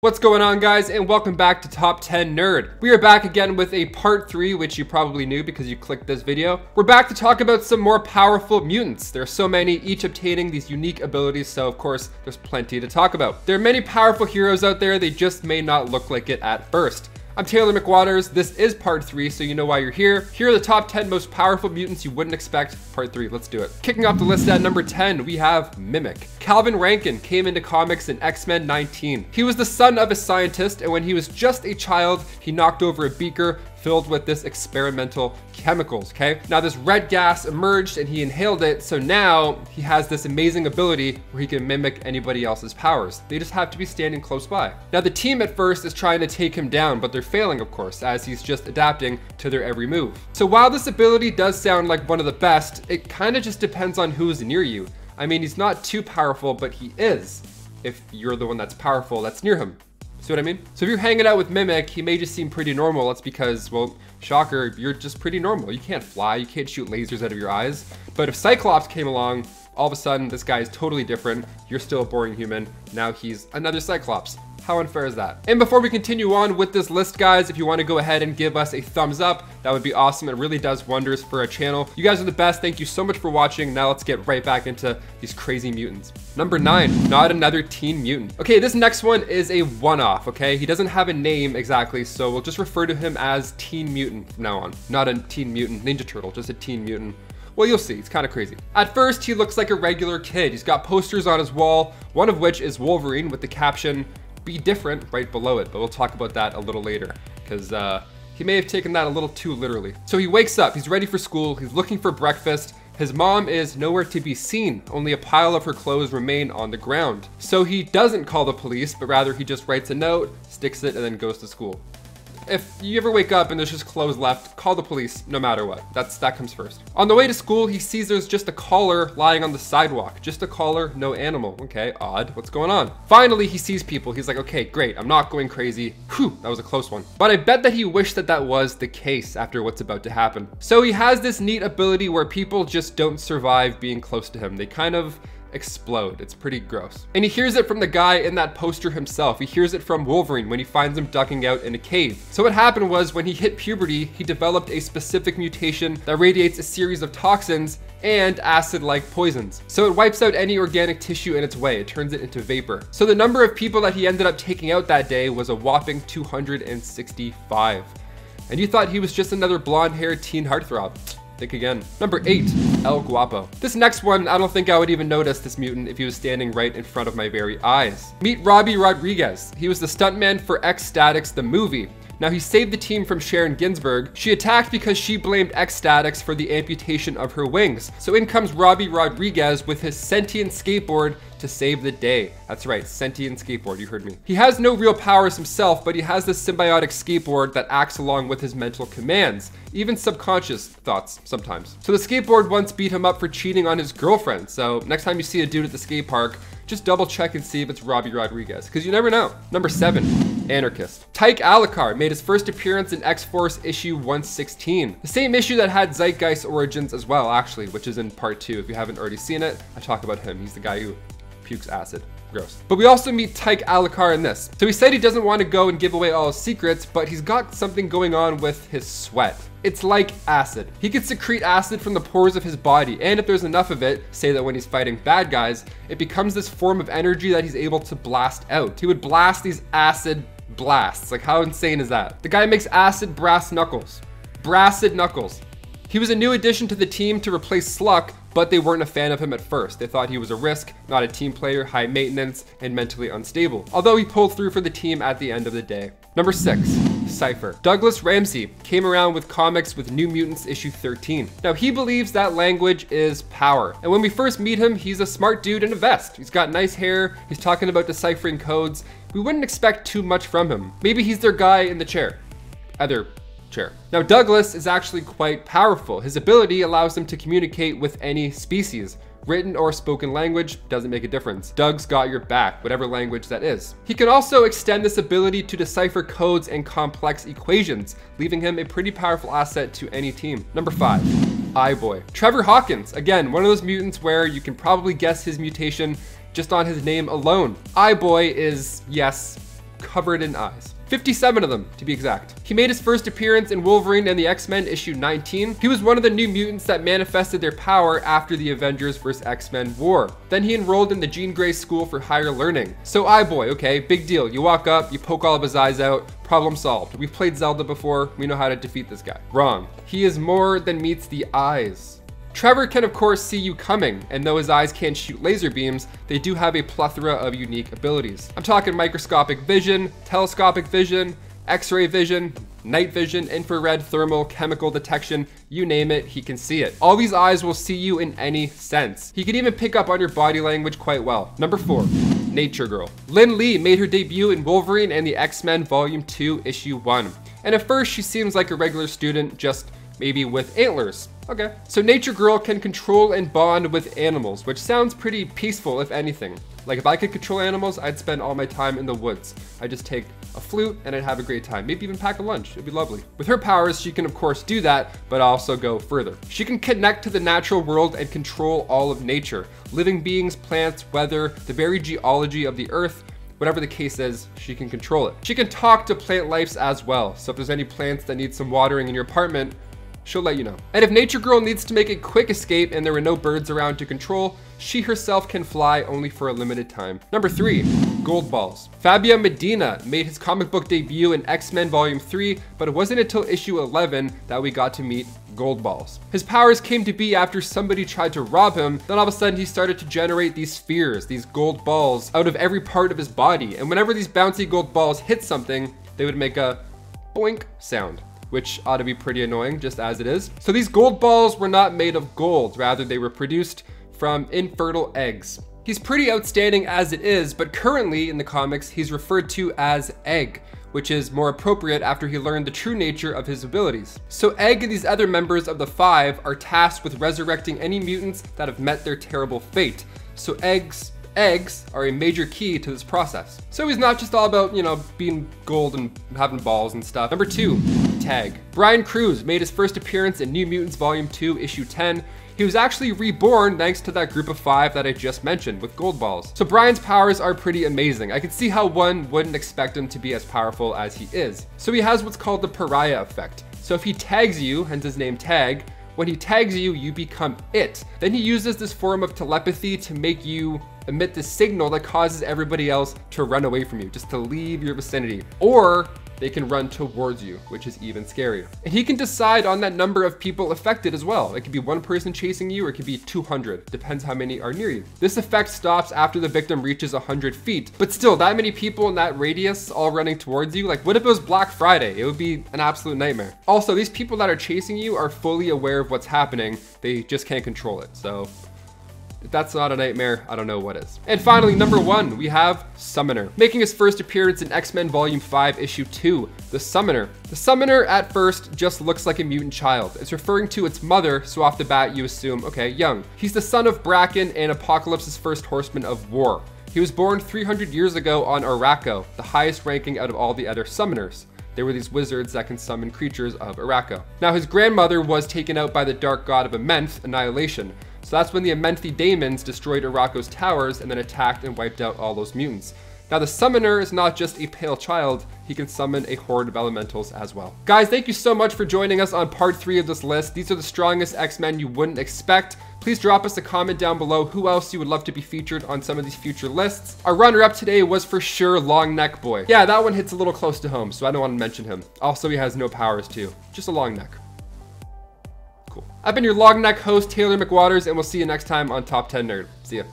What's going on, guys, and welcome back to Top 10 Nerd. We are back again with a part 3, which you probably knew because you clicked this video. We're back to talk about some more powerful mutants. There are so many, each obtaining these unique abilities, so of course there's plenty to talk about. There are many powerful heroes out there, they just may not look like it at first. I'm Taylor McWatters. This is part 3, so you know why you're here. Here are the top 10 most powerful mutants you wouldn't expect. Part 3, let's do it. Kicking off the list at number 10, we have Mimic. Calvin Rankin came into comics in X-Men 19. He was the son of a scientist, and when he was just a child, he knocked over a beaker filled with this experimental chemicals, okay? Now this red gas emerged and he inhaled it, so now he has this amazing ability where he can mimic anybody else's powers. They just have to be standing close by. Now the team at first is trying to take him down, but they're failing, of course, as he's just adapting to their every move. So while this ability does sound like one of the best, it kind of just depends on who's near you. I mean, he's not too powerful, but he is, if you're the one that's powerful that's near him. See what I mean? So if you're hanging out with Mimic, he may just seem pretty normal. That's because, well, shocker, you're just pretty normal. You can't fly, you can't shoot lasers out of your eyes. But if Cyclops came along, all of a sudden this guy is totally different. You're still a boring human. Now he's another Cyclops. How unfair is that? And before we continue on with this list, guys, if you want to go ahead and give us a thumbs up, that would be awesome. It really does wonders for our channel. You guys are the best. Thank you so much for watching. Now let's get right back into these crazy mutants. Number 9, not another teen mutant. Okay, this next one is a one-off, okay? He doesn't have a name exactly, so we'll just refer to him as Teen Mutant from now on. Not a Teen Mutant Ninja Turtle, just a Teen Mutant. Well, you'll see, it's kind of crazy. At first, he looks like a regular kid. He's got posters on his wall, one of which is Wolverine with the caption, "Be different," right below it, but we'll talk about that a little later because he may have taken that a little too literally. So he wakes up, he's ready for school, he's looking for breakfast. His mom is nowhere to be seen, only a pile of her clothes remain on the ground. So he doesn't call the police, but rather he just writes a note, sticks it, and then goes to school. If you ever wake up and there's just clothes left, call the police no matter what. That comes first. On the way to school, he sees there's just a collar lying on the sidewalk. Just a collar, no animal. Okay, odd. What's going on? Finally, he sees people. He's like, okay, great. I'm not going crazy. Whew, that was a close one. But I bet that he wished that that was the case after what's about to happen. So he has this neat ability where people just don't survive being close to him. They kind of explode. It's pretty gross. And he hears it from the guy in that poster himself. He hears it from Wolverine when he finds him ducking out in a cave. So what happened was when he hit puberty, he developed a specific mutation that radiates a series of toxins and acid-like poisons. So it wipes out any organic tissue in its way. It turns it into vapor. So the number of people that he ended up taking out that day was a whopping 265. And you thought he was just another blonde-haired teen heartthrob. Think again. Number 8, El Guapo. This next one, I don't think I would even notice this mutant if he was standing right in front of my very eyes. Meet Robbie Rodriguez. He was the stuntman for X-Statix, the movie. Now he saved the team from Sharon Ginsburg. She attacked because she blamed X-Statix for the amputation of her wings. So in comes Robbie Rodriguez with his sentient skateboard to save the day. That's right, sentient skateboard, you heard me. He has no real powers himself, but he has this symbiotic skateboard that acts along with his mental commands, even subconscious thoughts sometimes. So the skateboard once beat him up for cheating on his girlfriend. So next time you see a dude at the skate park, just double check and see if it's Robbie Rodriguez, because you never know. Number 7, Anarchist. Tyke Alucard made his first appearance in X-Force issue 116. The same issue that had Zeitgeist origins as well, actually, which is in part 2. If you haven't already seen it, I talk about him. He's the guy who pukes acid. Gross. But we also meet Tyke Alucard in this. So he said he doesn't want to go and give away all his secrets, but he's got something going on with his sweat. It's like acid. He can secrete acid from the pores of his body, and if there's enough of it, say that when he's fighting bad guys, it becomes this form of energy that he's able to blast out. He would blast these acid blasts. Like, how insane is that? The guy makes acid brass knuckles. Brassed knuckles. He was a new addition to the team to replace Sluck, but they weren't a fan of him at first. They thought he was a risk, not a team player, high maintenance, and mentally unstable. Although he pulled through for the team at the end of the day. Number 6, Cypher. Douglas Ramsey came around with comics with New Mutants issue 13. Now he believes that language is power. And when we first meet him, he's a smart dude in a vest. He's got nice hair, he's talking about deciphering codes. We wouldn't expect too much from him. Maybe he's their guy in the chair. Other chair. Now Douglas is actually quite powerful. His ability allows him to communicate with any species. Written or spoken language doesn't make a difference. Doug's got your back, whatever language that is. He can also extend this ability to decipher codes and complex equations, leaving him a pretty powerful asset to any team. Number 5, Iboy. Trevor Hawkins, again, one of those mutants where you can probably guess his mutation just on his name alone. Iboy is, yes, covered in eyes. 57 of them, to be exact. He made his first appearance in Wolverine and the X-Men issue 19. He was one of the new mutants that manifested their power after the Avengers vs. X-Men war. Then he enrolled in the Jean Grey School for Higher Learning. So Iboy, okay, big deal. You walk up, you poke all of his eyes out, problem solved. We've played Zelda before, we know how to defeat this guy. Wrong. He is more than meets the eyes. Trevor can of course see you coming, and though his eyes can't shoot laser beams, they do have a plethora of unique abilities. I'm talking microscopic vision, telescopic vision, X-ray vision, night vision, infrared, thermal, chemical detection, you name it, he can see it. All these eyes will see you in any sense. He can even pick up on your body language quite well. Number 4, Nature Girl. Lin Lee made her debut in Wolverine and the X-Men Volume 2, Issue 1. And at first she seems like a regular student, just maybe with antlers. Okay. So Nature Girl can control and bond with animals, which sounds pretty peaceful if anything. Like if I could control animals, I'd spend all my time in the woods. I'd just take a flute and I'd have a great time. Maybe even pack a lunch, it'd be lovely. With her powers, she can of course do that, but also go further. She can connect to the natural world and control all of nature. Living beings, plants, weather, the very geology of the earth. Whatever the case is, she can control it. She can talk to plant lives as well. So if there's any plants that need some watering in your apartment, she'll let you know. And if Nature Girl needs to make a quick escape and there were no birds around to control, she herself can fly only for a limited time. Number 3, Gold Balls. Fabio Medina made his comic book debut in X-Men Volume 3, but it wasn't until issue 11 that we got to meet Gold Balls. His powers came to be after somebody tried to rob him, then all of a sudden he started to generate these spheres, these gold balls, out of every part of his body. And whenever these bouncy gold balls hit something, they would make a boink sound, which ought to be pretty annoying just as it is. So these gold balls were not made of gold, rather they were produced from infertile eggs. He's pretty outstanding as it is, but currently in the comics, he's referred to as Egg, which is more appropriate after he learned the true nature of his abilities. So Egg and these other members of the Five are tasked with resurrecting any mutants that have met their terrible fate. So eggs are a major key to this process. So he's not just all about, you know, being gold and having balls and stuff. Number 2, Tag. Brian Cruz made his first appearance in New Mutants Volume 2, Issue 10. He was actually reborn thanks to that group of 5 that I just mentioned with gold balls. So Brian's powers are pretty amazing. I can see how one wouldn't expect him to be as powerful as he is. So he has what's called the pariah effect. So if he tags you, hence his name Tag, when he tags you, you become it. Then he uses this form of telepathy to make you emit this signal that causes everybody else to run away from you, just to leave your vicinity. Or they can run towards you, which is even scarier. And he can decide on that number of people affected as well. It could be one person chasing you, or it could be 200. Depends how many are near you. This effect stops after the victim reaches 100 feet. But still, that many people in that radius all running towards you, like what if it was Black Friday? It would be an absolute nightmare. Also, these people that are chasing you are fully aware of what's happening. They just can't control it. So if that's not a nightmare, I don't know what is. And finally, number 1, we have Summoner. Making his first appearance in X-Men Volume 5, Issue 2, the Summoner. The Summoner at first just looks like a mutant child. It's referring to its mother, so off the bat you assume, okay, young. He's the son of Bracken and Apocalypse's first horseman of war. He was born 300 years ago on Araco, the highest ranking out of all the other summoners. They were these wizards that can summon creatures of Araco. Now his grandmother was taken out by the dark god of Amenth, Annihilation. So that's when the Amenthi daemons destroyed Araco's towers and then attacked and wiped out all those mutants. Now the Summoner is not just a pale child, he can summon a horde of elementals as well. Guys, thank you so much for joining us on part 3 of this list. These are the strongest X-Men you wouldn't expect. Please drop us a comment down below who else you would love to be featured on some of these future lists. Our runner-up today was for sure Long Neck Boy. Yeah, that one hits a little close to home, so I don't want to mention him. Also, he has no powers too, just a long neck. Cool. I've been your long neck host, Taylor McWatters, and we'll see you next time on Top 10 Nerd. See ya.